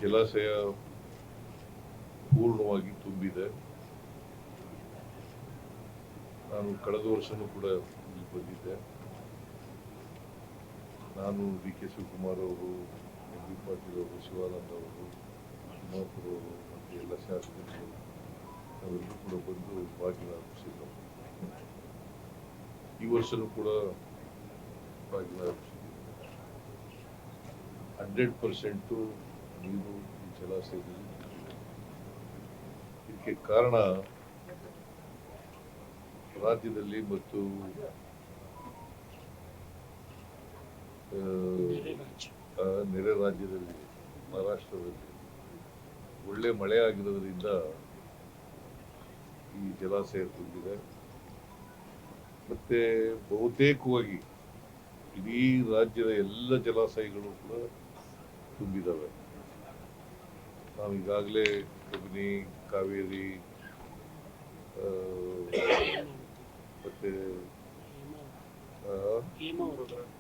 ಜಲಾಶಯ ಪೂರ್ಣವಾಗಿ ತುಂಬಿದೆ. ನಾನು ಕಳೆದ ವರ್ಷನೂ ಕೂಡ ಇಲ್ಲಿ ಬಂದಿದ್ದೆ. ನಾನು ಡಿ ಕೆ ಶಿವಕುಮಾರ್ ಅವರು, ಎಂ ಬಿ ಪಾಟೀಲ್ ಅವರು, ಶಿವಾನಂದ ಅವರು, ತಿಮ್ಮಾಪುರ ಅವರು ಮತ್ತು ಎಲ್ಲ ಶಾಸಕರು ನಾವೆಲ್ಲರೂ ಕೂಡ ಬಂದು ಭಾಗಿಯಾಗಿಸಿದ್ದೆವು. ಈ ವರ್ಷನೂ ಕೂಡ ಭಾಗಿಯಾಗಿಸಿದ್ದೀವಿ. 100% ನೀರು ಈ ಜಲಾಶಯದಲ್ಲಿ ತುಂಬಿದೆ. ಇದಕ್ಕೆ ಕಾರಣ ರಾಜ್ಯದಲ್ಲಿ ಮತ್ತು ನೆರೆ ರಾಜ್ಯದಲ್ಲಿ ಮಹಾರಾಷ್ಟ್ರದಲ್ಲಿ ಒಳ್ಳೆ ಮಳೆ ಆಗಿರೋದ್ರಿಂದ ಈ ಜಲಾಶಯ ತುಂಬಿದೆ. ಮತ್ತೆ ಬಹುತೇಕವಾಗಿ ಇಡೀ ರಾಜ್ಯದ ಎಲ್ಲ ಜಲಾಶಯಗಳು ಕೂಡ ತುಂಬಿದಾವೆ. ನಾವು ಈಗಾಗಲೇ ಕಬಿನಿ, ಕಾವೇರಿ, ಮತ್ತೆ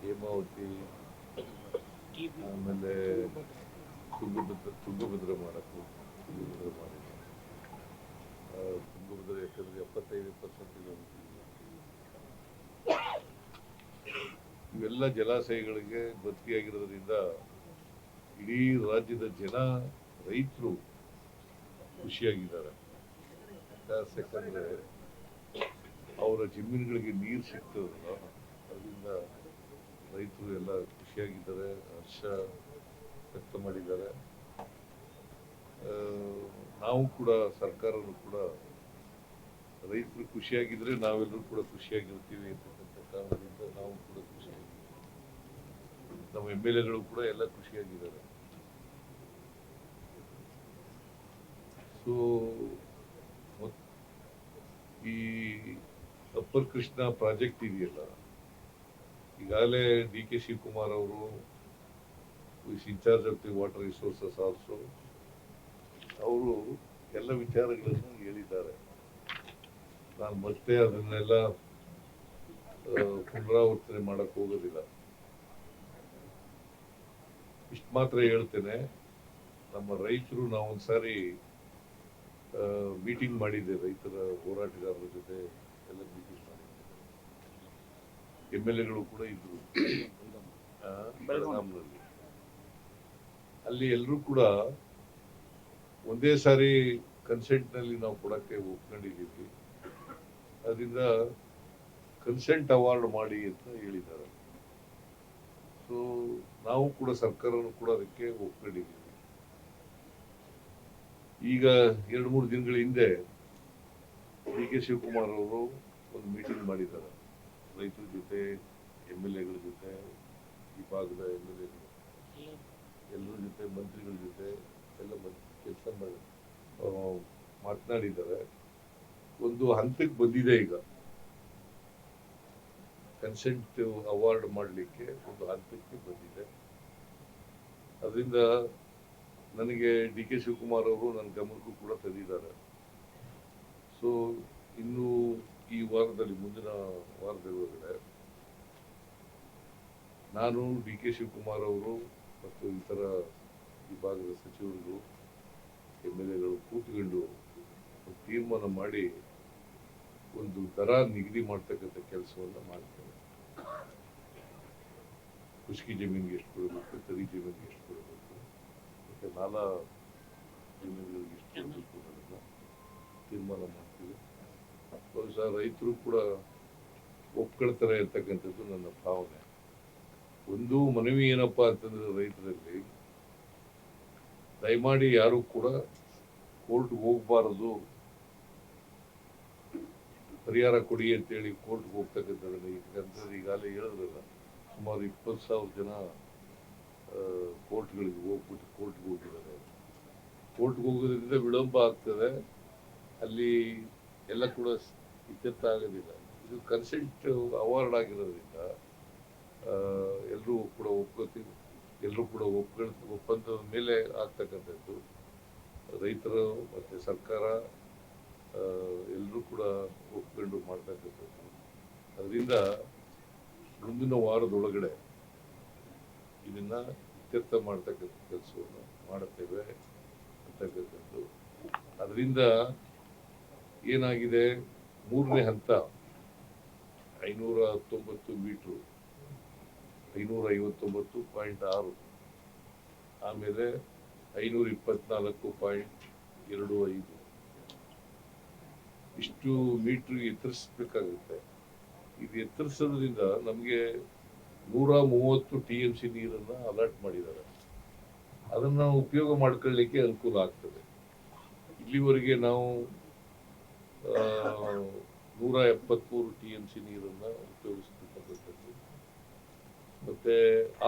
ಹೇಮಾವತಿ, ಆಮೇಲೆ ತುಂಗಭದ್ರ ಮಾಡಿದೆ. ತುಂಗಭದ್ರ ಯಾಕಂದ್ರೆ 75% ಇವೆಲ್ಲ ಜಲಾಶಯಗಳಿಗೆ ಭರ್ತಿಯಾಗಿರೋದ್ರಿಂದ ಇಡೀ ರಾಜ್ಯದ ಜನ, ರೈತರು ಖುಷಿಯಾಗಿದ್ದಾರೆ. ಯಾಕಂದ್ರೆ ಅವರ ಜಮೀನುಗಳಿಗೆ ನೀರು ಸಿಗ್ತದಲ್ಲ, ಅದರಿಂದ ರೈತರು ಎಲ್ಲ ಖುಷಿಯಾಗಿದ್ದಾರೆ, ಹರ್ಷ ವ್ಯಕ್ತ ಮಾಡಿದ್ದಾರೆ. ನಾವು ಕೂಡ, ಸರ್ಕಾರನು ಕೂಡ ರೈತರು ಖುಷಿಯಾಗಿದ್ರೆ ನಾವೆಲ್ಲರೂ ಕೂಡ ಖುಷಿಯಾಗಿರ್ತೀವಿ ಅಂತಕ್ಕಂಥ ಕಾರಣದಿಂದ ನಾವು ಕೂಡ ಖುಷಿಯಾಗಿದ್ದೀವಿ. ನಮ್ಮ MLAಗಳು ಕೂಡ ಎಲ್ಲ ಖುಷಿಯಾಗಿದ್ದಾರೆ. ಸೊ ಈ ಅಪ್ಪರ್ ಕೃಷ್ಣ ಪ್ರಾಜೆಕ್ಟ್ ಇದೆಯಲ್ಲ, ಈಗಾಗಲೇ ಡಿ ಕೆ ಶಿವಕುಮಾರ್ ಅವರು in charge of the water resources also ಅವರು ಎಲ್ಲ ವಿಚಾರಗಳನ್ನು ಹೇಳಿದ್ದಾರೆ. ನಾನು ಮತ್ತೆ ಅದನ್ನೆಲ್ಲ ಪುನರಾವರ್ತನೆ ಮಾಡಕ್ ಹೋಗೋದಿಲ್ಲ. ಇಷ್ಟು ಮಾತ್ರ ಹೇಳ್ತೇನೆ, ನಮ್ಮ ರೈತರು, ನಾವೊಂದ್ಸಾರಿ ಮೀಟಿಂಗ್ ಮಾಡಿದ್ದೆ, ರೈತರ ಹೋರಾಟಗಾರರ ಜೊತೆ ಎಲ್ಲ ಮೀಟಿಂಗ್ ಮಾಡಿದ್ದೆ. MLAಗಳು ಕೂಡ ಇದ್ರು ಬೆಳಗಾಂನಲ್ಲಿ. ಅಲ್ಲಿ ಎಲ್ಲರೂ ಕೂಡ ಒಂದೇ ಸಾರಿ ಕನ್ಸೆಂಟ್ ನಲ್ಲಿ ನಾವು ಕೊಡಕ್ಕೆ ಒಪ್ಕೊಂಡಿದ್ದೀವಿ. ಅದರಿಂದ ಕನ್ಸೆಂಟ್ ಅವಾರ್ಡ್ ಮಾಡಿ ಅಂತ ಹೇಳಿದ್ದಾರೆ. ಸೊ ನಾವು ಕೂಡ, ಸರ್ಕಾರನು ಕೂಡ ಅದಕ್ಕೆ ಒಪ್ಕೊಂಡಿದ್ದೀವಿ. ಈಗ 2-3 ದಿನಗಳ ಹಿಂದೆ ಡಿ ಕೆ ಶಿವಕುಮಾರ್ ಅವರು ಒಂದು ಮೀಟಿಂಗ್ ಮಾಡಿದ್ದಾರೆ ರೈತರ ಜೊತೆ, MLAಗಳ ಜೊತೆ, ಈ ಭಾಗದ MLAಗಳು ಎಲ್ಲರ ಜೊತೆ, ಮಂತ್ರಿಗಳ ಜೊತೆ ಎಲ್ಲ ಕೆಲಸ ಮಾತನಾಡಿದ್ದಾರೆ. ಒಂದು ಹಂತಕ್ಕೆ ಬಂದಿದೆ. ಈಗ ಕನ್ಸೆಂಟ್ ಅವಾರ್ಡ್ ಮಾಡಲಿಕ್ಕೆ ಒಂದು ಹಂತಕ್ಕೆ ಬಂದಿದೆ. ಅದರಿಂದ ನನಗೆ ಡಿ ಕೆ ಶಿವಕುಮಾರ್ ಅವರು ನನ್ನ ಗಮನಕ್ಕೂ ಕೂಡ ತಂದಿದ್ದಾರೆ. ಸೊ ಇನ್ನು ಈ ವಾರದಲ್ಲಿ, ಮುಂದಿನ ವಾರದೊಳಗಡೆ ನಾನು, ಡಿ ಕೆ ಶಿವಕುಮಾರ್ ಅವರು ಮತ್ತು ಇತರ ವಿಭಾಗದ ಸಚಿವರುಗಳು, MLAಗಳು ಕೂತ್ಕೊಂಡು ತೀರ್ಮಾನ ಮಾಡಿ ಒಂದು ದರ ನಿಗದಿ ಮಾಡ್ತಕ್ಕಂಥ ಕೆಲಸವನ್ನ ಮಾಡ್ತೇವೆ. ಖುಷ್ಕಿ ಜಮೀನಿಗೆ ಎಷ್ಟು ಕೊಡಬೇಕು, ತರಿ ಜಮೀನಿಗೆ ಎಷ್ಟು ಕೊಡಬೇಕು, ಮತ್ತೆ ನಾಲಾ ಜಮೀನುಗಳಿಗೆ ಎಷ್ಟು ಕೊಡಬೇಕು ಅನ್ನೋದನ್ನ ತೀರ್ಮಾನ ಮಾಡ್ತೀವಿ. ಬಹುಶಃ ರೈತರು ಕೂಡ ಒಪ್ಕೊಳ್ತಾರೆ ಅಂತಕ್ಕಂಥದ್ದು ನನ್ನ ಭಾವನೆ. ಒಂದು ಮನವಿ ಏನಪ್ಪಾ ಅಂತಂದ್ರೆ, ರೈತರಲ್ಲಿ ದಯಮಾಡಿ ಯಾರು ಕೂಡ ಕೋರ್ಟ್ಗೆ ಹೋಗ್ಬಾರದು, ಪರಿಹಾರ ಕೊಡಿ ಅಂತೇಳಿ ಕೋರ್ಟ್ಗೆ ಹೋಗ್ತಕ್ಕಂಥದ್ದನ್ನ. ಯಾಕಂತಂದ್ರೆ ಈಗಾಗಲೇ ಹೇಳಿದ್ರಲ್ಲ, ಸುಮಾರು 20,000 ಜನ ಕೋರ್ಟ್ಗಳಿಗೆ ಹೋಗಿದ್ದಾರೆ. ಕೋರ್ಟ್ಗೆ ಹೋಗೋದ್ರಿಂದ ವಿಳಂಬ ಆಗ್ತದೆ, ಅಲ್ಲಿ ಎಲ್ಲ ಕೂಡ ಇತ್ಯರ್ಥ ಆಗೋದಿಲ್ಲ. ಇದು ಕನ್ಸೆಂಟ್ ಅವಾರ್ಡ್ ಆಗಿರೋದ್ರಿಂದ ಎಲ್ಲರೂ ಕೂಡ ಒಪ್ಕೋತೀವಿ, ಎಲ್ಲರೂ ಕೂಡ ಒಪ್ಪಂದದ ಮೇಲೆ ಆಗ್ತಕ್ಕಂಥದ್ದು. ರೈತರು ಮತ್ತೆ ಸರ್ಕಾರ ಎಲ್ಲರೂ ಕೂಡ ಒಪ್ಕೊಂಡು ಮಾಡ್ತಕ್ಕಂಥದ್ದು. ಅದರಿಂದ ಮುಂದಿನ ವಾರದೊಳಗಡೆ ಇದನ್ನ ಇತ್ಯರ್ಥ ಮಾಡ್ತಕ್ಕಂಥ ಕೆಲಸವನ್ನು ಮಾಡುತ್ತೇವೆ ಅಂತಕ್ಕಂಥದ್ದು. ಅದರಿಂದ ಏನಾಗಿದೆ, ಮೂರನೇ ಹಂತ 519 ಮೀಟ್ರು 559.6, ಆಮೇಲೆ 524.25 ಇಷ್ಟು ಮೀಟ್ರ್ ಎತ್ತರಿಸಬೇಕಾಗುತ್ತೆ. ಇದು ಎತ್ತರಿಸೋದ್ರಿಂದ ನಮಗೆ 130 TMC ನೀರನ್ನು ಅಲರ್ಟ್ ಮಾಡಿದ್ದಾರೆ. ಅದನ್ನು ನಾವು ಉಪಯೋಗ ಮಾಡ್ಕೊಳ್ಳಿಕ್ಕೆ ಅನುಕೂಲ ಆಗ್ತದೆ. ಇಲ್ಲಿವರೆಗೆ ನಾವು 173 TMC ನೀರನ್ನು ಉಪಯೋಗಿಸತಕ್ಕಂಥದ್ದು, ಮತ್ತೆ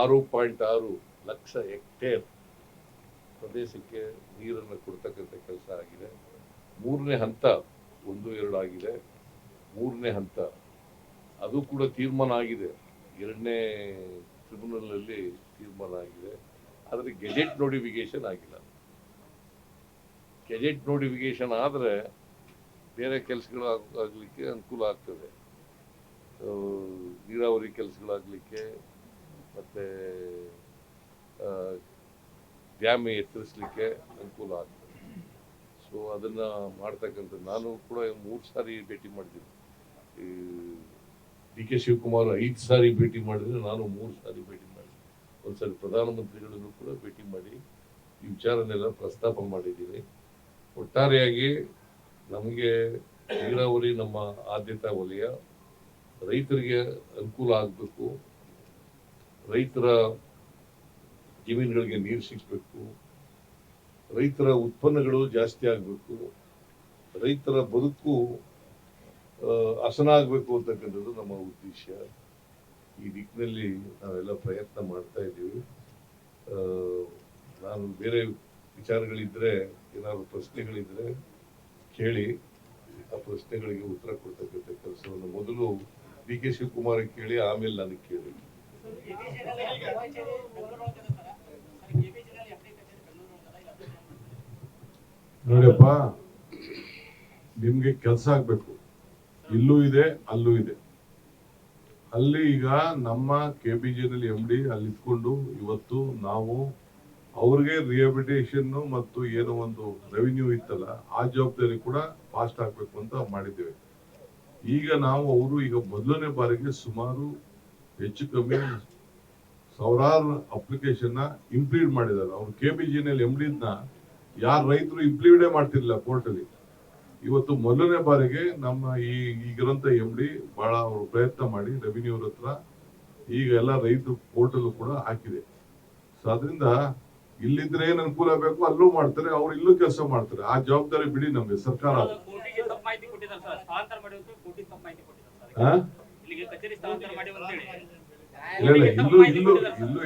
6.6 ಲಕ್ಷ ಹೆಕ್ಟೇರ್ ಪ್ರದೇಶಕ್ಕೆ ನೀರನ್ನು ಕೊಡ್ತಕ್ಕಂಥ ಕೆಲಸ ಆಗಿದೆ. ಮೂರನೇ ಹಂತ 1-2 ಆಗಿದೆ. ಮೂರನೇ ಹಂತ ಅದು ಕೂಡ ತೀರ್ಮಾನ ಆಗಿದೆ, 2ನೇ ಟ್ರಿಬ್ಯುನಲ್ನಲ್ಲಿ ತೀರ್ಮಾನ ಆಗಿದೆ. ಆದರೆ ಗೆಜೆಟ್ ನೋಟಿಫಿಕೇಶನ್ ಆಗಿಲ್ಲ. ಗೆಜೆಟ್ ನೋಟಿಫಿಕೇಶನ್ ಆದರೆ ಬೇರೆ ಕೆಲಸಗಳು ಆಗಲಿಕ್ಕೆ ಅನುಕೂಲ ಆಗ್ತದೆ. ನೀರಾವರಿ ಕೆಲಸಗಳಾಗಲಿಕ್ಕೆ ಮತ್ತು ಡ್ಯಾಮ್ ಎತ್ತರಿಸಲಿಕ್ಕೆ ಅನುಕೂಲ ಆಗ್ತದೆ. ಸೊ ಅದನ್ನು ಮಾಡ್ತಕ್ಕಂಥ ನಾನು ಕೂಡ 3 ಸಾರಿ ಭೇಟಿ ಮಾಡಿದ್ದೀನಿ. ಈ ಡಿ ಕೆ ಶಿವಕುಮಾರ್ 5 ಸಾರಿ ಭೇಟಿ ಮಾಡಿದರೆ ನಾನು 3 ಸಾರಿ ಭೇಟಿ ಮಾಡಿದ್ದೀನಿ. ಒಂದ್ಸರಿ ಪ್ರಧಾನಮಂತ್ರಿಗಳನ್ನು ಕೂಡ ಭೇಟಿ ಮಾಡಿ ಈ ವಿಚಾರನೆಲ್ಲ ಪ್ರಸ್ತಾಪ ಮಾಡಿದ್ದೀನಿ. ಒಟ್ಟಾರೆಯಾಗಿ ನಮಗೆ ನೀರಾವರಿ ನಮ್ಮ ಆದ್ಯತಾ ವಲಯ, ರೈತರಿಗೆ ಅನುಕೂಲ ಆಗಬೇಕು, ರೈತರ ಜಮೀನುಗಳಿಗೆ ನೀರು ಸಿಗಬೇಕು, ರೈತರ ಉತ್ಪನ್ನಗಳು ಜಾಸ್ತಿ ಆಗಬೇಕು, ರೈತರ ಬದುಕು ಹಸನ ಆಗಬೇಕು ಅಂತಕ್ಕಂಥದ್ದು ನಮ್ಮ ಉದ್ದೇಶ. ಈ ದಿಕ್ಕಿನಲ್ಲಿ ನಾವೆಲ್ಲ ಪ್ರಯತ್ನ ಮಾಡ್ತಾ ಇದ್ದೀವಿ. ನಾನು ಬೇರೆ ವಿಚಾರಗಳಿದ್ರೆ, ಏನಾದರೂ ಪ್ರಶ್ನೆಗಳಿದ್ರೆ ಕೇಳಿ, ಆ ಪ್ರಶ್ನೆಗಳಿಗೆ ಉತ್ತರ ಕೊಡ್ತಕ್ಕಂಥ ಕೆಲಸವನ್ನು ಮೊದಲು ಡಿ ಕೆ ಶಿವಕುಮಾರ್ ಕೇಳಿ, ಆಮೇಲೆ ನನಗೆ ಕೇಳಿ. ನೋಡಿಯಪ್ಪ, ನಿಮ್ಗೆ ಕೆಲಸ ಆಗ್ಬೇಕು, ಇಲ್ಲೂ ಇದೆ ಅಲ್ಲೂ ಇದೆ. ಅಲ್ಲಿ ಈಗ ನಮ್ಮ KBJನಲ್ಲಿ MD ಅಲ್ಲಿ ಇದ್ಕೊಂಡು ಇವತ್ತು ನಾವು ಅವ್ರಿಗೆ ರಿಹ್ಯಾಬಿಲಿಟೇಷನ್ ಮತ್ತು ಏನೋ ಒಂದು ರೆವಿನ್ಯೂ ಇತ್ತಲ್ಲ, ಆ ಜವಾಬ್ದಾರಿ ಕೂಡ ಫಾಸ್ಟ್ ಆಗ್ಬೇಕು ಅಂತ ಮಾಡಿದ್ದೇವೆ. ಈಗ ನಾವು ಅವರು ಈಗ ಮೊದಲನೇ ಬಾರಿಗೆ ಸುಮಾರು ಹೆಚ್ಚು ಕಮ್ಮಿ ಸಾವಿರಾರು ಅಪ್ಲಿಕೇಶನ್ ಇಂಪ್ಲೀಡ್ ಮಾಡಿದ್ದಾರೆ. ಅವ್ರು KBJನಲ್ಲಿ MD ಯಾರು ರೈತರು ಇಂಪ್ಲಿಮೆಂಟೇ ಮಾಡ್ತಿರ್ಲಿಲ್ಲ ಕೋರ್ಟಲ್ಲಿ. ಇವತ್ತು ಮೊದಲನೇ ಬಾರಿಗೆ ನಮ್ಮ ಈಗಿರಂತ MD ಬಹಳ ಅವರು ಪ್ರಯತ್ನ ಮಾಡಿ ರೆವಿನ್ಯೂ ಹತ್ರ ಈಗ ಎಲ್ಲ ರೈತರು ಪೋರ್ಟಲ್ ಕೂಡ ಹಾಕಿದೆ. ಸೊ ಅದರಿಂದ ಇಲ್ಲಿದ್ರೆ ಏನ್ ಅನುಕೂಲ ಬೇಕು ಅಲ್ಲೂ ಮಾಡ್ತಾರೆ, ಅವ್ರು ಇಲ್ಲೂ ಕೆಲಸ ಮಾಡ್ತಾರೆ. ಆ ಜವಾಬ್ದಾರಿ ಬಿಡಿ ನಮ್ಗೆ ಸರ್ಕಾರ. ಇಲ್ಲ ಇಲ್ಲೂ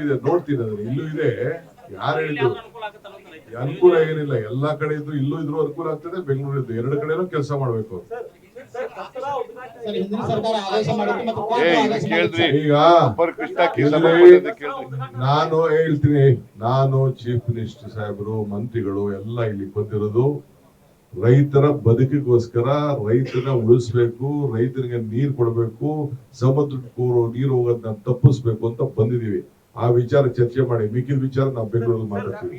ಇದೆ, ನೋಡ್ತೀನಿ ಅದನ್ನ, ಇಲ್ಲೂ ಇದೆ. ಯಾರು ಹೇಳಿದ್ರು ಅನುಕೂಲ ಏನಿಲ್ಲ, ಎಲ್ಲಾ ಕಡೆ ಇದ್ದು ಇಲ್ಲೂ ಇದ್ರು ಅನುಕೂಲ ಆಗ್ತದೆ, ಬೆಂಗಳೂರು ಇದ್ದು 2 ಕಡೆನೂ ಕೆಲಸ ಮಾಡ್ಬೇಕು. ಈಗ ನಾನು ಹೇಳ್ತೀನಿ, ನಾನು ಚೀಫ್ ಮಿನಿಸ್ಟರ್ ಸಾಹೇಬರು, ಮಂತ್ರಿಗಳು ಎಲ್ಲ ಇಲ್ಲಿ ಬಂದಿರೋದು ರೈತರ ಬದುಕಿಗೋಸ್ಕರ, ರೈತನ ಉಳಿಸ್ಬೇಕು, ರೈತನಿಗೆ ನೀರು ಕೊಡಬೇಕು, ಸಮುದ್ರಕ್ಕೆ ನೀರು ಹೋಗೋದನ್ನ ತಪ್ಪಿಸ್ಬೇಕು ಅಂತ ಬಂದಿದೀವಿ. ಆ ವಿಚಾರ ಚರ್ಚೆ ಮಾಡಿ, ಮಿಕ್ಕಿದ ವಿಚಾರ ನಾವು ಬೆಂಗಳೂರಲ್ಲಿ ಮಾತಾಡ್ತೀವಿ.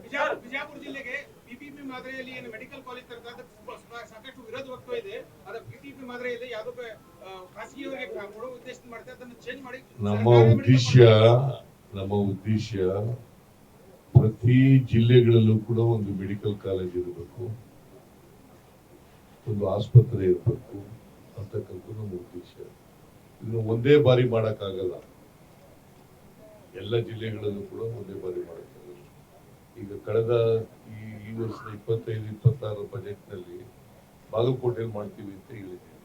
ಬಿಜಾಪುರ ಜಿಲ್ಲೆಗೆ ಪಿಪಿಪಿ ಮಾದರಿಯಲ್ಲಿ ಏನು ಮೆಡಿಕಲ್ ಕಾಲೇಜ್ ತರಕಾದ ಸಾಕಷ್ಟು ವಿರೋಧ ವ್ಯಕ್ತ ಇದೆ. ಅದ ಪಿಪಿಪಿ ಮಾದರಿಯಲ್ಲಿ ಯಾವುದೋ ಖಾಸಗಿಯವರಿಗೆ ಕೊಡೋ ಉದ್ದೇಶ ಮಾಡ್ತಾರೆ, ಅದನ್ನು ಚೇಂಜ್ ಮಾಡಿ. ನಮ್ಮ ಉದ್ದೇಶ ಪ್ರತಿ ಜಿಲ್ಲೆಗಳಲ್ಲೂ ಕೂಡ ಒಂದು ಮೆಡಿಕಲ್ ಕಾಲೇಜ್ ಇರಬೇಕು, ಒಂದು ಆಸ್ಪತ್ರೆ ಇರಬೇಕು ಅಂತಕ್ಕಂಥ ನಮ್ಮ ಉದ್ದೇಶ. ಇದನ್ನು ಒಂದೇ ಬಾರಿ ಮಾಡಕ್ಕಾಗಲ್ಲ, ಎಲ್ಲ ಜಿಲ್ಲೆಗಳಲ್ಲೂ ಕೂಡ ಒಂದೇ ಬಾರಿ ಮಾಡಕ್ಕಾಗಲ್ಲ. ಈಗ ಕಳೆದ ಈ ವರ್ಷದ 25-26 ಬಜೆಟ್ನಲ್ಲಿ ಬಾಗಲಕೋಟೆಯಲ್ಲಿ ಮಾಡ್ತೀವಿ ಅಂತ ಹೇಳಿದ್ದೀವಿ,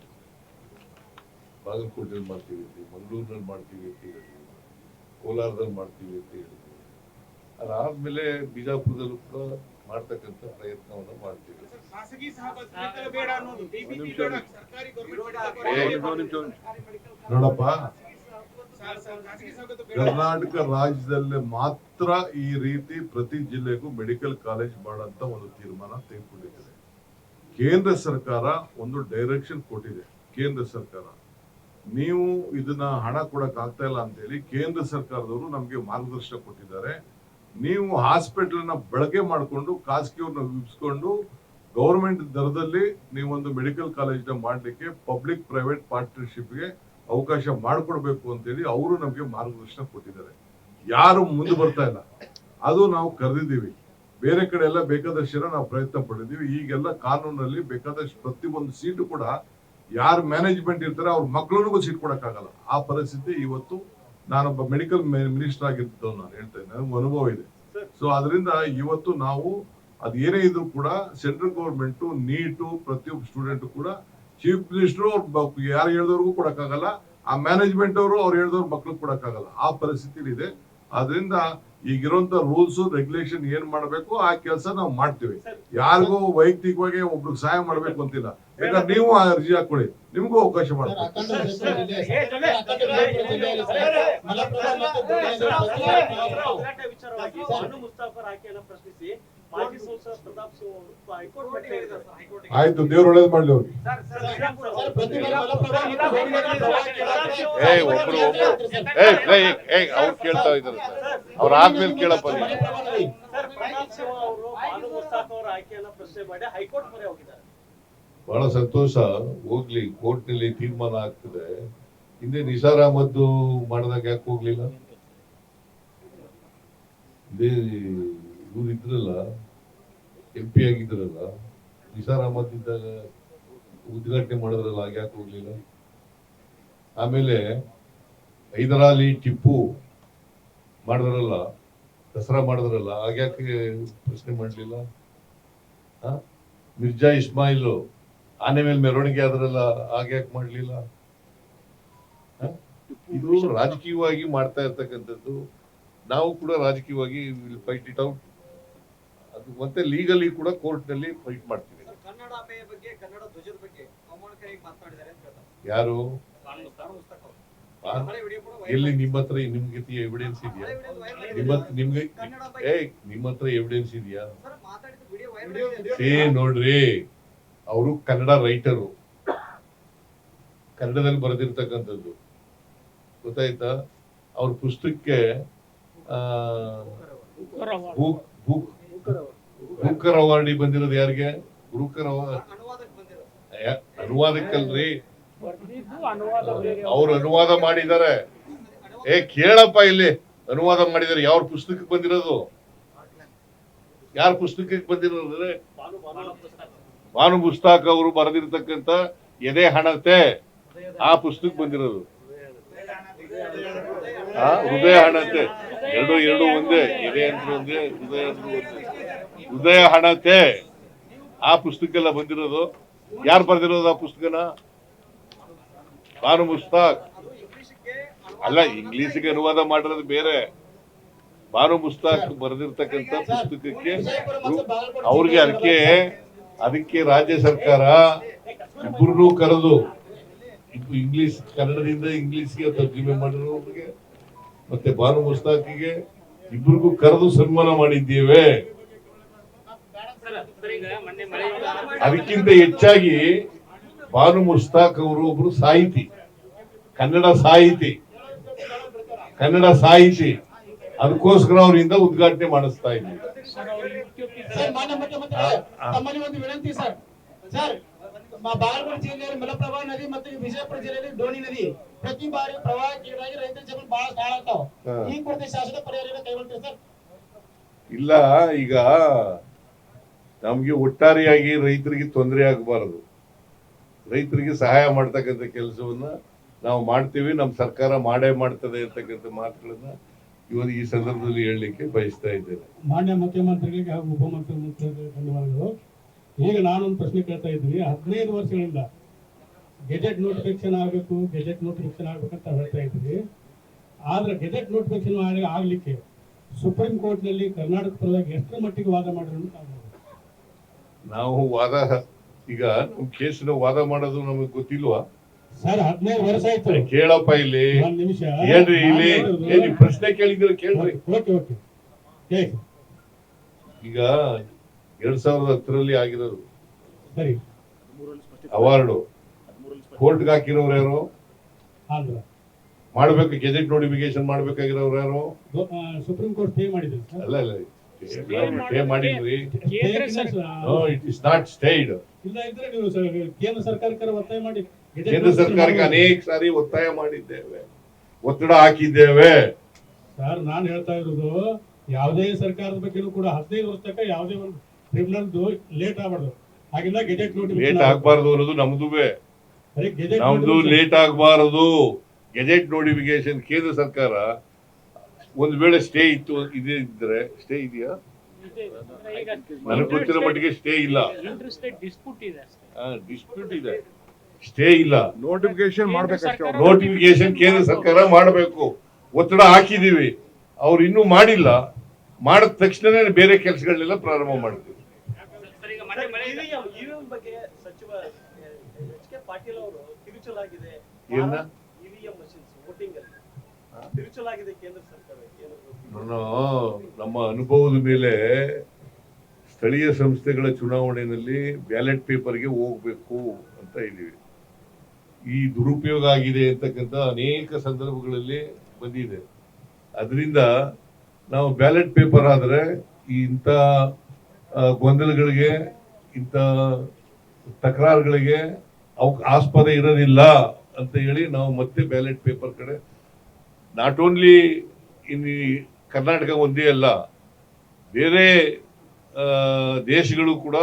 ಬಾಗಲಕೋಟೆಯಲ್ಲಿ ಮಾಡ್ತೀವಿ ಅಂತ, ಮಂಗಳೂರಿನಲ್ಲಿ ಮಾಡ್ತೀವಿ ಅಂತ ಹೇಳಿದ್ದೀವಿ, ಕೋಲಾರದಲ್ಲಿ ಮಾಡ್ತೀವಿ ಅಂತ ಹೇಳಿದ್ದೀವಿ. ಅದಾದ್ಮೇಲೆ ಬಿಜಾಪುರದಲ್ಲೂ ಕೂಡ ಮಾಡ್ತಕ್ಕಂಥ ಪ್ರಯತ್ನವನ್ನು ಮಾಡ್ತೀವಿ. ನೋಡಪ್ಪ, ಕರ್ನಾಟಕ ರಾಜ್ಯದಲ್ಲಿ ಮಾತ್ರ ಈ ರೀತಿ ಪ್ರತಿ ಜಿಲ್ಲೆಗೂ ಮೆಡಿಕಲ್ ಕಾಲೇಜ್ ಮಾಡಂತ ಒಂದು ತೀರ್ಮಾನ ತೆಗೆದುಕೊಂಡಿದೆ. ಕೇಂದ್ರ ಸರ್ಕಾರ ಒಂದು ಡೈರೆಕ್ಷನ್ ಕೊಟ್ಟಿದೆ. ಕೇಂದ್ರ ಸರ್ಕಾರ ನೀವು ಇದನ್ನ ಹಣ ಕೊಡಕ್ ಆಗ್ತಾ ಇಲ್ಲ ಅಂತ ಹೇಳಿ ಕೇಂದ್ರ ಸರ್ಕಾರದವರು ನಮ್ಗೆ ಮಾರ್ಗದರ್ಶನ ಕೊಟ್ಟಿದ್ದಾರೆ. ನೀವು ಹಾಸ್ಪಿಟಲ್ ನ ಬಳಕೆ ಮಾಡಿಕೊಂಡು ಖಾಸಗಿಯವ್ರನ್ನ ವಿಭಿಸ್ಕೊಂಡು ಗೌರ್ಮೆಂಟ್ ದರದಲ್ಲಿ ನೀವೊಂದು ಮೆಡಿಕಲ್ ಕಾಲೇಜ್ ನ ಮಾಡ್ಲಿಕ್ಕೆ ಪಬ್ಲಿಕ್ ಪ್ರೈವೇಟ್ ಪಾರ್ಟ್ನರ್ಶಿಪ್ಗೆ ಅವಕಾಶ ಮಾಡಿಕೊಡ್ಬೇಕು ಅಂತ ಹೇಳಿ ಅವರು ನಮ್ಗೆ ಮಾರ್ಗದರ್ಶನ ಕೊಟ್ಟಿದ್ದಾರೆ. ಯಾರು ಮುಂದೆ ಬರ್ತಾ ಇಲ್ಲ, ಅದು ನಾವು ಕರೆದಿದ್ದೀವಿ. ಬೇರೆ ಕಡೆ ಎಲ್ಲ ಬೇಕಾದಷ್ಟು ನಾವು ಪ್ರಯತ್ನ ಪಟ್ಟಿದ್ದೀವಿ. ಈಗೆಲ್ಲ ಕಾನೂನಲ್ಲಿ ಬೇಕಾದಷ್ಟು ಪ್ರತಿಯೊಂದು ಸೀಟು ಕೂಡ ಯಾರು ಮ್ಯಾನೇಜ್ಮೆಂಟ್ ಇರ್ತಾರೆ ಅವ್ರ ಮಕ್ಕಳಿಗೂ ಸೀಟ್ ಕೊಡಕ್ಕಾಗಲ್ಲ. ಆ ಪರಿಸ್ಥಿತಿ ಇವತ್ತು ನಾನೊಬ್ಬ ಮೆಡಿಕಲ್ ಮಿನಿಸ್ಟರ್ ಆಗಿದ್ದು ನಾನು ಹೇಳ್ತಾ ಇದ್ದೀನಿ, ನನಗೆ ಅನುಭವ ಇದೆ. ಸೊ ಅದರಿಂದ ಇವತ್ತು ನಾವು ಅದು ಏನೇ ಇದ್ರು ಕೂಡ ಸೆಂಟ್ರಲ್ ಗೌರ್ಮೆಂಟ್ ನೀಟು ಪ್ರತಿಯೊಬ್ಬ ಸ್ಟೂಡೆಂಟ್ ಕೂಡ ಚೀಫ್ ಮಿನಿಸ್ಟರ್ ಅವ್ರು ಯಾರು ಹೇಳಿದವ್ರಿಗೂ ಕೊಡಕ್ಕಾಗಲ್ಲ, ಆ ಮ್ಯಾನೇಜ್ಮೆಂಟ್ ಅವರು ಅವ್ರು ಹೇಳಿದವ್ರ ಮಕ್ಳಿಗೆ ಕೊಡಕ್ಕಾಗಲ್ಲ. ಆ ಪರಿಸ್ಥಿತಿ ಇದೆ. ಆದ್ರಿಂದ ಈಗಿರುವಂತ ರೂಲ್ಸ್ ರೆಗ್ಯುಲೇಷನ್ ಏನ್ ಮಾಡ್ಬೇಕು ಆ ಕೆಲಸ ನಾವು ಮಾಡ್ತೀವಿ. ಯಾರಿಗೂ ವೈಯಕ್ತಿಕವಾಗಿ ಒಬ್ರಿಗೆ ಸಹಾಯ ಮಾಡ್ಬೇಕು ಅಂತಿಲ್ಲ. ಬೇಕಾದ್ರೆ ನೀವು ಅರ್ಜಿ ಹಾಕೊಳ್ಳಿ, ನಿಮ್ಗೂ ಅವಕಾಶ ಮಾಡ್ಬೇಕು. ಆಯ್ತು, ದೇವ್ರು ಒಳ್ಳೇದು ಮಾಡ್ಲಿ ಅವ್ರಿಗೆ. ಅವ್ರು ಕೇಳ್ತಾ ಇದ್ದಾರೆ, ಅವ್ರ ಆದ್ಮೇಲೆ ಕೇಳಪ್ಪ. ಬಹಳ ಸಂತೋಷ, ಹೋಗ್ಲಿ, ಕೋರ್ಟ್ ನಲ್ಲಿ ತೀರ್ಮಾನ ಆಗ್ತದೆ. ಹಿಂದೆ ನಿಸಾರ್ ಅಹಮದ್ ಮಾಡಿದಾಗ ಯಾಕೆ ಹೋಗ್ಲಿಲ್ಲ? ಇದೇ ಇವ್ರು ಇದ್ರಲ್ಲ, MP ಆಗಿದ್ರಲ್ಲ, ನಿಸಾರ್ ಅಹಮದ್ ಇದ್ದಾಗ ಉದ್ಘಾಟನೆ ಮಾಡಿದ್ರಲ್ಲ, ಯಾಕೆ ಹೋಗ್ಲಿಲ್ಲ? ಆಮೇಲೆ ಹೈದರಾಲಿ ಟಿಪ್ಪು ಮಾಡಿದ್ರಲ್ಲ, ದಸರಾ ಮಾಡಿದ್ರಲ್ಲ, ಆಗ್ಯಾಕೆ ಪ್ರಶ್ನೆ ಮಾಡ್ಲಿಲ್ಲ? ಮಿರ್ಜಾ ಇಸ್ಮಾಯಿಲ್ ಆನೆ ಮೇಲೆ ಮೆರವಣಿಗೆ ಆದ್ರಲ್ಲ, ಆಗ್ಯಾಕೆ ಮಾಡ್ಲಿಲ್ಲ? ಇದು ರಾಜಕೀಯವಾಗಿ ಮಾಡ್ತಾ ಇರ್ತಕ್ಕಂಥದ್ದು. ನಾವು ಕೂಡ ರಾಜಕೀಯವಾಗಿ ಫೈಟ್ ಇಟ್ ಔಟ್. ಅದು ಮತ್ತೆ ಲೀಗಲಿ ಕೂಡ ಕೋರ್ಟ್ ನಲ್ಲಿ ಫೈಟ್ ಮಾಡ್ತೀವಿ. ಕನ್ನಡಾಂಬೆಯ ಬಗ್ಗೆ, ಕನ್ನಡ ಧ್ವಜದ ಬಗ್ಗೆ ಅವಮಾನಕಾರಿ ಮಾತನಾಡಿದ್ದಾರೆ ಅಂತ ಹೇಳ್ತಾರೆ. ಯಾರು? ಎಲ್ಲಿ? ನಿಮ್ಮ ಹತ್ರ ನಿಮ್ಗೆ ಎವಿಡೆನ್ಸ್ ಇದೆಯಾ? ನಿಮ್ಮ ಹತ್ರ ಎವಿಡೆನ್ಸ್ ಇದೆಯಾ? ನೋಡ್ರಿ, ಅವರು ಕನ್ನಡ ರೈಟರು, ಕನ್ನಡದಲ್ಲಿ ಬರೆದಿರ್ತಕ್ಕಂಥದ್ದು, ಗೊತ್ತಾಯ್ತಾ? ಅವ್ರ ಪುಸ್ತಕಕ್ಕೆ ಬೂಕರ್ ಅವಾರ್ಡ್ ಬಂದಿರೋದು ಯಾರಿಗೆ? ಬೂಕರ್ ಅನುವಾದಕ್ಕಲ್ರಿ, ಅವ್ರು ಅನುವಾದ ಮಾಡಿದ್ದಾರೆ. ಕೇಳಪ್ಪ, ಇಲ್ಲಿ ಅನುವಾದ ಮಾಡಿದ್ದಾರೆ. ಯಾವ ಪುಸ್ತಕಕ್ಕೆ ಬಂದಿರೋದು? ಯಾರ ಪುಸ್ತಕಕ್ಕೆ ಬಂದಿರೋದ್ರೆ ಭಾನು ಮುಸ್ತಾಕ್ ಅವರು ಬರೆದಿರ್ತಕ್ಕಂಥ ಎದೆ ಹಣತೆ, ಆ ಪುಸ್ತಕ ಬಂದಿರೋದು. ಹೃದಯ ಹಣತೆ, ಎರಡು ಒಂದೇ, ಎದೆ ಅಂದ್ರೆ ಒಂದೇ, ಹೃದಯ ಅಂದ್ರೆ ಒಂದೇ. ಹೃದಯ ಹಣತೆ ಆ ಪುಸ್ತಕ ಎಲ್ಲ ಬಂದಿರೋದು. ಯಾರು ಬರೆದಿರೋದು ಆ ಪುಸ್ತಕನ? ಭಾನು ಮುಸ್ತಾಕ್ ಅಲ್ಲ, ಇಂಗ್ಲಿಷ್ಗೆ ಅನುವಾದ ಮಾಡಿರೋದು ಬೇರೆ. ಭಾನು ಮುಸ್ತಾಕ್ ಬರೆದಿರ್ತಕ್ಕಂಥ ಪುಸ್ತಕಕ್ಕೆ ಅವ್ರಿಗೆ ಅದಕ್ಕೆ ರಾಜ್ಯ ಸರ್ಕಾರ ಇಬ್ಬರನ್ನೂ ಕರೆದು ಇಂಗ್ಲಿಷ್, ಕನ್ನಡದಿಂದ ಇಂಗ್ಲಿಷ್ಗೆ ತರ್ಜುಮೆ ಮಾಡಿರೋರಿಗೆ ಮತ್ತೆ ಭಾನು ಮುಸ್ತಾಕಿಗೆ ಇಬ್ಬರಿಗೂ ಕರೆದು ಸನ್ಮಾನ ಮಾಡಿದ್ದೇವೆ. ಅದಕ್ಕಿಂತ ಹೆಚ್ಚಾಗಿ ಭಾನು ಮುಸ್ತಾಕ್ ಅವರು ಒಬ್ರು ಸಾಹಿತಿ, ಕನ್ನಡ ಸಾಹಿತಿ. ಅದಕ್ಕೋಸ್ಕರ ಅವರಿಂದ ಉದ್ಘಾಟನೆ ಮಾಡಿಸ್ತಾ ಇದ್ದೀವಿ. ತಮ್ಮಲ್ಲಿ ಒಂದು ವಿನಂತಿ ಸರ್. ಬಾಗಲಕೋಟೆ ಜಿಲ್ಲೆಯಲ್ಲಿ ಮಲಪ್ರಭಾ ನದಿ ಮತ್ತು ವಿಜಯಪುರ ಜಿಲ್ಲೆಯಲ್ಲಿ ಡೋಣಿ ನದಿ ಪ್ರತಿ ಬಾರಿ ಪ್ರವಾಹಕ್ಕೀಡಾಗಿ ರೈತರ ಜಮೀನು ಬಹಳ ಹಾಳಾಗ್ತಾವ. ಈ ಕುರಿತು ಶಾಶ್ವತ ಪರಿಹಾರ ಕೈಗೊಳ್ತೀವಿ ಸರ್? ಇಲ್ಲ, ಈಗ ನಮ್ಗೆ ಒಟ್ಟಾರೆಯಾಗಿ ರೈತರಿಗೆ ತೊಂದರೆ ಆಗಬಾರದು. ರೈತರಿಗೆ ಸಹಾಯ ಮಾಡ್ತಕ್ಕಂಥ ಕೆಲಸವನ್ನ ನಾವು ಮಾಡ್ತೀವಿ. ನಮ್ಮ ಸರ್ಕಾರ ಮಾಡೇ ಮಾಡ್ತದೆ ಅಂತಕ್ಕಂಥ ಮಾತುಗಳನ್ನ ಇವತ್ತು ಈ ಸಂದರ್ಭದಲ್ಲಿ ಹೇಳಲಿಕ್ಕೆ ಬಯಸ್ತಾ ಇದ್ದೇನೆ. ಮಾನ್ಯ ಮುಖ್ಯಮಂತ್ರಿಗಳಿಗೆ ಹಾಗೂ ಉಪಮುಖ್ಯಮಂತ್ರಿಗಳಿಗೆ ಧನ್ಯವಾದಗಳು. ಈಗ ನಾನೊಂದು ಪ್ರಶ್ನೆ ಕೇಳ್ತಾ ಇದ್ದೀನಿ. 15 ವರ್ಷಗಳಿಂದ ಗೆಜೆಟ್ ನೋಟಿಫಿಕೇಶನ್ ಆಗ್ಬೇಕಂತ ಹೇಳ್ತಾ ಇದ್ದೀವಿ. ಆದ್ರೆ ಗೆಜೆಟ್ ನೋಟಿಫಿಕೇಶನ್ ಆಗ್ಲಿಕ್ಕೆ ಸುಪ್ರೀಂ ಕೋರ್ಟ್ ನಲ್ಲಿ ಕರ್ನಾಟಕ ಪರವಾಗಿ ಎಷ್ಟರ ಮಟ್ಟಿಗೆ ವಾದ ಮಾಡಿದ್ರು? ನಾವು ಈಗ ನಮ್ ಕೇಸಿನ ವಾದ ಮಾಡೋದು ನಮಗೆ ಗೊತ್ತಿಲ್ವಾ ಸರ್? 15 ವರ್ಷ ಆಯ್ತು. ಕೇಳಪ್ಪ, ಇಲ್ಲಿ ಒಂದ್ ನಿಮಿಷ ಹೇಳ್ರಿ. ಇಲ್ಲಿ ಪ್ರಶ್ನೆ ಕೇಳಿದ್ರೆ ಕೇಳ್ರಿ. ಈಗ 2010ರಲ್ಲಿ ಆಗಿರೋದು ಸರಿ, ಅವಾರ್ಡು ಕೋರ್ಟ್ಗೆ ಹಾಕಿರೋರು ಯಾರು? ಆಂಧ್ರ ಮಾಡ್ಬೇಕು, ಗೆಜೆಟ್ ನೋಟಿಫಿಕೇಶನ್ ಮಾಡ್ಬೇಕಾಗಿರೋರು ಯಾರು? ಸುಪ್ರೀಂ ಕೋರ್ಟ್ ಸ್ಟೇ ಮಾಡಿದ್ರು ಸರ್. ಅಲ್ಲ ಸ್ಟೇ ಮಾಡಿದ್ರಿ. ಕೇಂದ್ರ ಇಟ್ ಇಸ್ ನಾಟ್ ಸ್ಟೇಡ್. ಇಲ್ಲ ಇದ್ರೆ ನೀವು ಕೇಂದ್ರ ಸರ್ಕಾರಕ್ಕೆ ಒತ್ತಾಯ ಮಾಡಿ ಕೇಂದ್ರ ಸರ್ಕಾರಕ್ಕೆ ಅನೇಕ ಸಾರಿ ಒತ್ತಾಯ ಮಾಡಿದ್ದೇವೆ, ಒತ್ತಡ ಹಾಕಿದ್ದೇವೆ. ಸರ್ ನಾನು ಹೇಳ್ತಾ ಇರೋದು ಯಾವುದೇ ಸರ್ಕಾರದ ಬಗ್ಗೆನೂ ಕೂಡ 15 ವರ್ಷ ತನಕ ಯಾವುದೇ ಒಂದು ಟ್ರಿಬ್ಯುನಲ್ದು ಲೇಟ್ ಆಗಬಾರ್ದು. ಹಾಗೆಲ್ಲ ಗೆಜೆಟ್ ಲೇಟ್ ನೋಟಿಫಿಕೇಶನ್ ಆಗ್ಬಾರ್ದು ಅನ್ನೋದು ನಮ್ದುವೆ. ನಮ್ದು ಲೇಟ್ ಆಗ್ಬಾರದು. ಗೆಜೆಟ್ ನೋಟಿಫಿಕೇಶನ್ ಕೇಂದ್ರ ಸರ್ಕಾರ ಒಂದ್ ವೇಳೆ ಸ್ಟೇ ಇತ್ತು ಇದ್ರೆ, ಸ್ಟೇ ಇದೆಯಾ ನನಗೆ ಗೊತ್ತಿರೋ ಮಟ್ಟಿಗೆ ಸ್ಟೇ ಇಲ್ಲ. ಡಿಸ್ಪ್ಯೂಟ್ ಇದೆ, ಸ್ಟೇ ಇಲ್ಲ. ನೋಟಿಫಿಕೇಶನ್ ಮಾಡ್ಬೇಕಷ್ಟೇ. ನೋಟಿಫಿಕೇಶನ್ ಕೇಂದ್ರ ಸರ್ಕಾರ ಮಾಡಬೇಕು, ಒತ್ತಡ ಹಾಕಿದೀವಿ. ಅವ್ರು ಇನ್ನೂ ಮಾಡಿಲ್ಲ. ಮಾಡಿದ ತಕ್ಷಣನೇ ಬೇರೆ ಕೆಲಸಗಳನ್ನೆಲ್ಲ ಪ್ರಾರಂಭ ಮಾಡ್ತೀವಿ. ಇವಿಎಂ ಬಗ್ಗೆ ಸಚಿವ ಎಚ್ ಕೆ ಪಾಟೀಲ್ ಅವರು ತಿರುಚಲಾಗಿದೆ. ಏನ ಇವಿಎಂ ಮಷಿನ್ಸ್ ವೋಟಿಂಗ್ ಅಲ್ಲಿ ತಿರುಚಲಾಗಿದೆ ಕೇಂದ್ರ ಸರ್ಕಾರ. ನಮ್ಮ ಅನುಭವದ ಮೇಲೆ ಸ್ಥಳೀಯ ಸಂಸ್ಥೆಗಳ ಚುನಾವಣೆಯಲ್ಲಿ ಬ್ಯಾಲೆಟ್ ಪೇಪರ್ಗೆ ಹೋಗ್ಬೇಕು ಅಂತ ಇದೀವಿ. ಈ ದುರುಪಯೋಗ ಆಗಿದೆ ಅಂತಕ್ಕಂಥ ಅನೇಕ ಸಂದರ್ಭಗಳಲ್ಲಿ ಬಂದಿದೆ. ಅದರಿಂದ ನಾವು ಬ್ಯಾಲೆಟ್ ಪೇಪರ್ ಆದ್ರೆ ಇಂಥ ಗೊಂದಲಗಳಿಗೆ, ಇಂಥ ತಕರಾರುಗಳಿಗೆ ಆಸ್ಪದ ಇರೋದಿಲ್ಲ ಅಂತ ಹೇಳಿ ನಾವು ಮತ್ತೆ ಬ್ಯಾಲೆಟ್ ಪೇಪರ್ ಕಡೆ, ನಾಟ್ ಓನ್ಲಿ ಇನ್ ಕರ್ನಾಟಕ ಒಂದೇ ಅಲ್ಲ, ಬೇರೆ ದೇಶಗಳು ಕೂಡ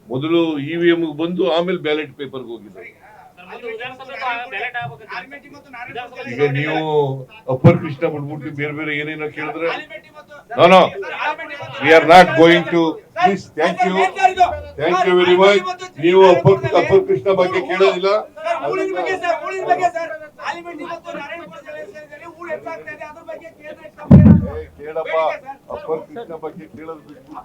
ಮೊದಲು ಇವಿಎಂ ಬಂದು ಆಮೇಲೆ ಬ್ಯಾಲೆಟ್ ಪೇಪರ್ಗೆ ಹೋಗಿದ್ದಾರೆ. ಈಗ ನೀವು ಅಪ್ಪರ್ ಕೃಷ್ಣ ಬಿಟ್ಬಿಟ್ಟು ಬೇರೆ ಬೇರೆ ಏನೇನೋ ಕೇಳಿದ್ರೆ, no we are not going to. Please, thank you very much. ನೀವು ಅಪ್ಪರ್ ಕೃಷ್ಣ ಬಗ್ಗೆ ಕೇಳೋದಿಲ್ಲ. ಕೇಳಪ್ಪ, ಅಪ್ಪರ್ ಕೃಷ್ಣ ಬಗ್ಗೆ ಕೇಳೋದು ಬಿಟ್ಬಿಟ್ಟು